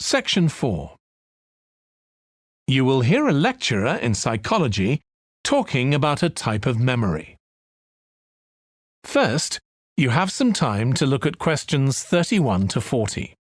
Section 4. You will hear a lecturer in psychology talking about a type of memory. First, you have some time to look at questions 31 to 40.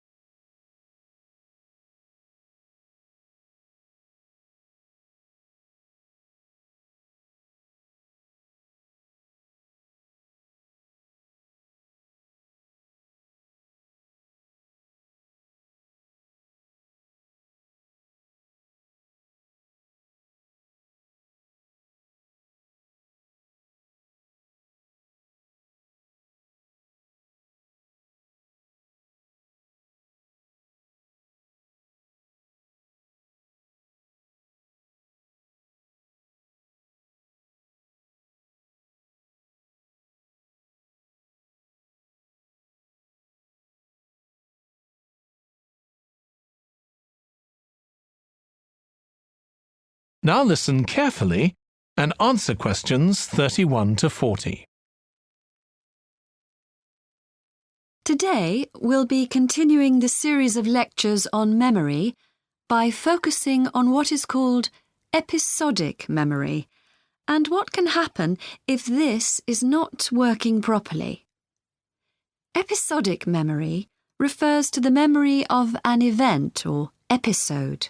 Now listen carefully and answer questions 31 to 40. Today, we'll be continuing the series of lectures on memory by focusing on what is called episodic memory and what can happen if this is not working properly. Episodic memory refers to the memory of an event or episode.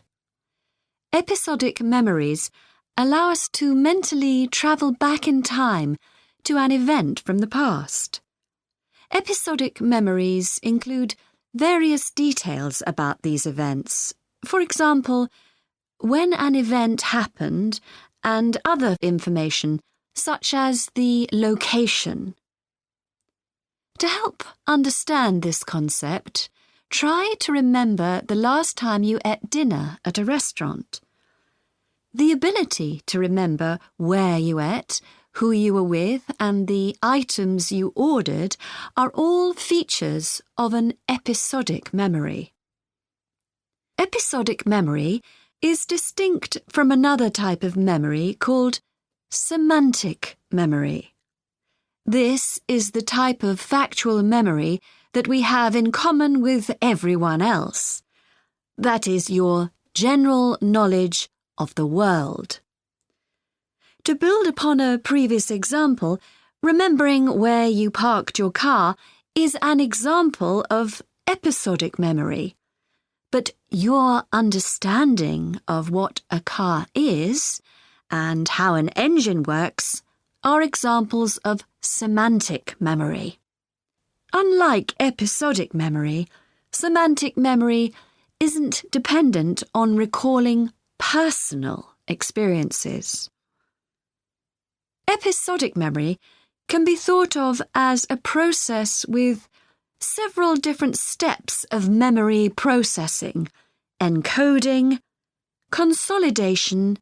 Episodic memories allow us to mentally travel back in time to an event from the past. Episodic memories include various details about these events. For example, when an event happened and other information such as the location. To help understand this concept, try to remember the last time you ate dinner at a restaurant. The ability to remember where you ate, who you were with, and the items you ordered are all features of an episodic memory. Episodic memory is distinct from another type of memory called semantic memory. This is the type of factual memory that we have in common with everyone else. That is your general knowledge of the world. To build upon a previous example, remembering where you parked your car is an example of episodic memory. But your understanding of what a car is and how an engine works are examples of semantic memory. Unlike episodic memory, semantic memory isn't dependent on recalling personal experiences. Episodic memory can be thought of as a process with several different steps of memory processing, encoding, consolidation,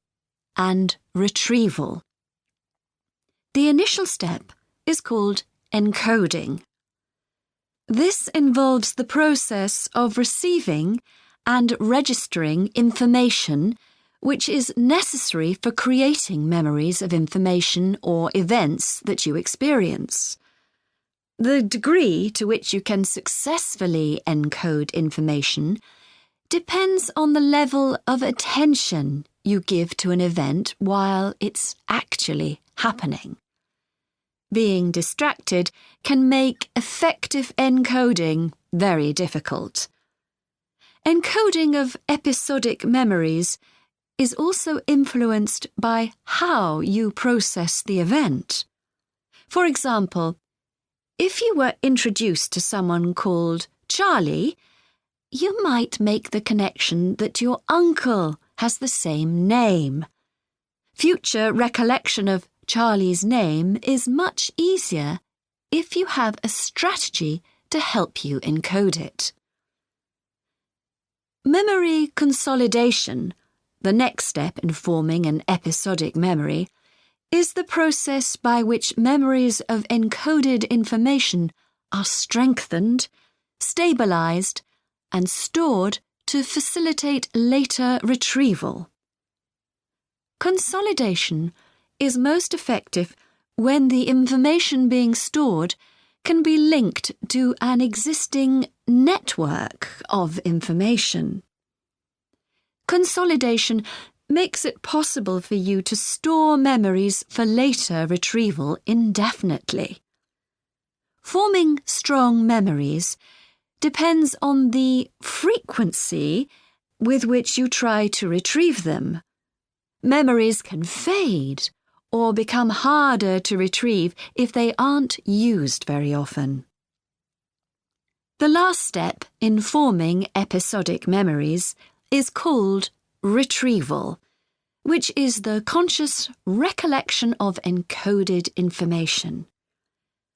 and retrieval. The initial step is called encoding. This involves the process of receiving and registering information which is necessary for creating memories of information or events that you experience. The degree to which you can successfully encode information depends on the level of attention you give to an event while it's actually happening. Being distracted can make effective encoding very difficult. Encoding of episodic memories is also influenced by how you process the event. For example, if you were introduced to someone called Charlie, you might make the connection that your uncle has the same name. Future recollection of Charlie's name is much easier if you have a strategy to help you encode it. Memory consolidation, the next step in forming an episodic memory, is the process by which memories of encoded information are strengthened, stabilized, and stored to facilitate later retrieval. Consolidation is most effective when the information being stored can be linked to an existing network of information. Consolidation makes it possible for you to store memories for later retrieval indefinitely. Forming strong memories depends on the frequency with which you try to retrieve them. Memories can fade or become harder to retrieve if they aren't used very often. The last step in forming episodic memories is called retrieval, which is the conscious recollection of encoded information.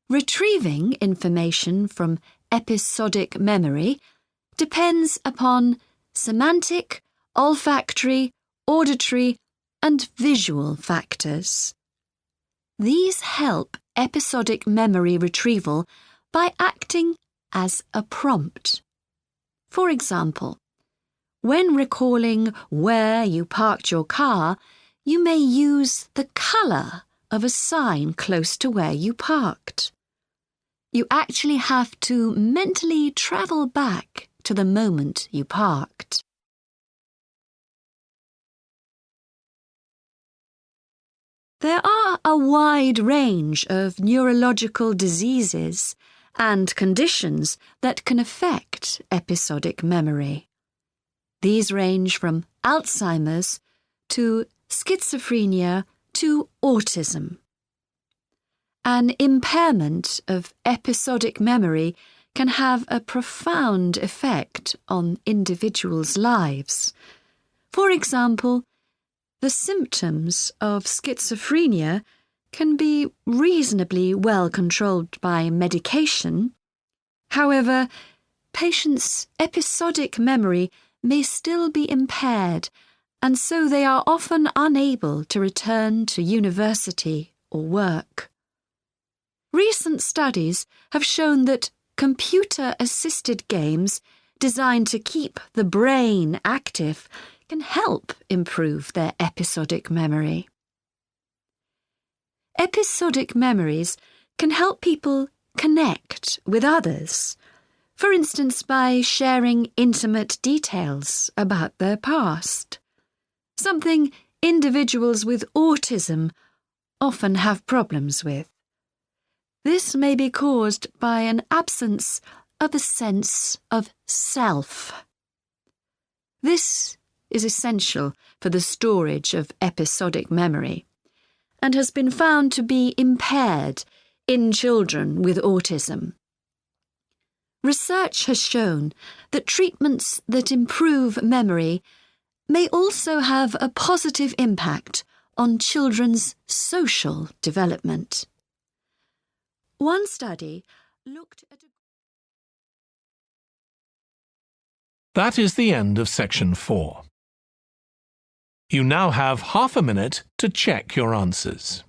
Retrieving information from episodic memory depends upon semantic, olfactory, auditory, and visual factors. These help episodic memory retrieval by acting as a prompt. For example, when recalling where you parked your car, you may use the colour of a sign close to where you parked. You actually have to mentally travel back to the moment you parked. There are a wide range of neurological diseases and conditions that can affect episodic memory. These range from Alzheimer's to schizophrenia to autism. An impairment of episodic memory can have a profound effect on individuals' lives. For example, the symptoms of schizophrenia can be reasonably well controlled by medication. However, patients' episodic memory may still be impaired, and so they are often unable to return to university or work. Recent studies have shown that computer-assisted games designed to keep the brain active can help improve their episodic memory. Episodic memories can help people connect with others, for instance by sharing intimate details about their past, something individuals with autism often have problems with. This may be caused by an absence of a sense of self. This is essential for the storage of episodic memory and has been found to be impaired in children with autism. Research has shown that treatments that improve memory may also have a positive impact on children's social development. One study looked at That is the end of section 4. You now have half a minute to check your answers.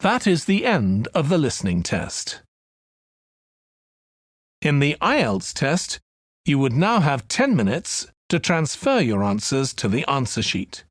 That is the end of the listening test. In the IELTS test, you would now have 10 minutes to transfer your answers to the answer sheet.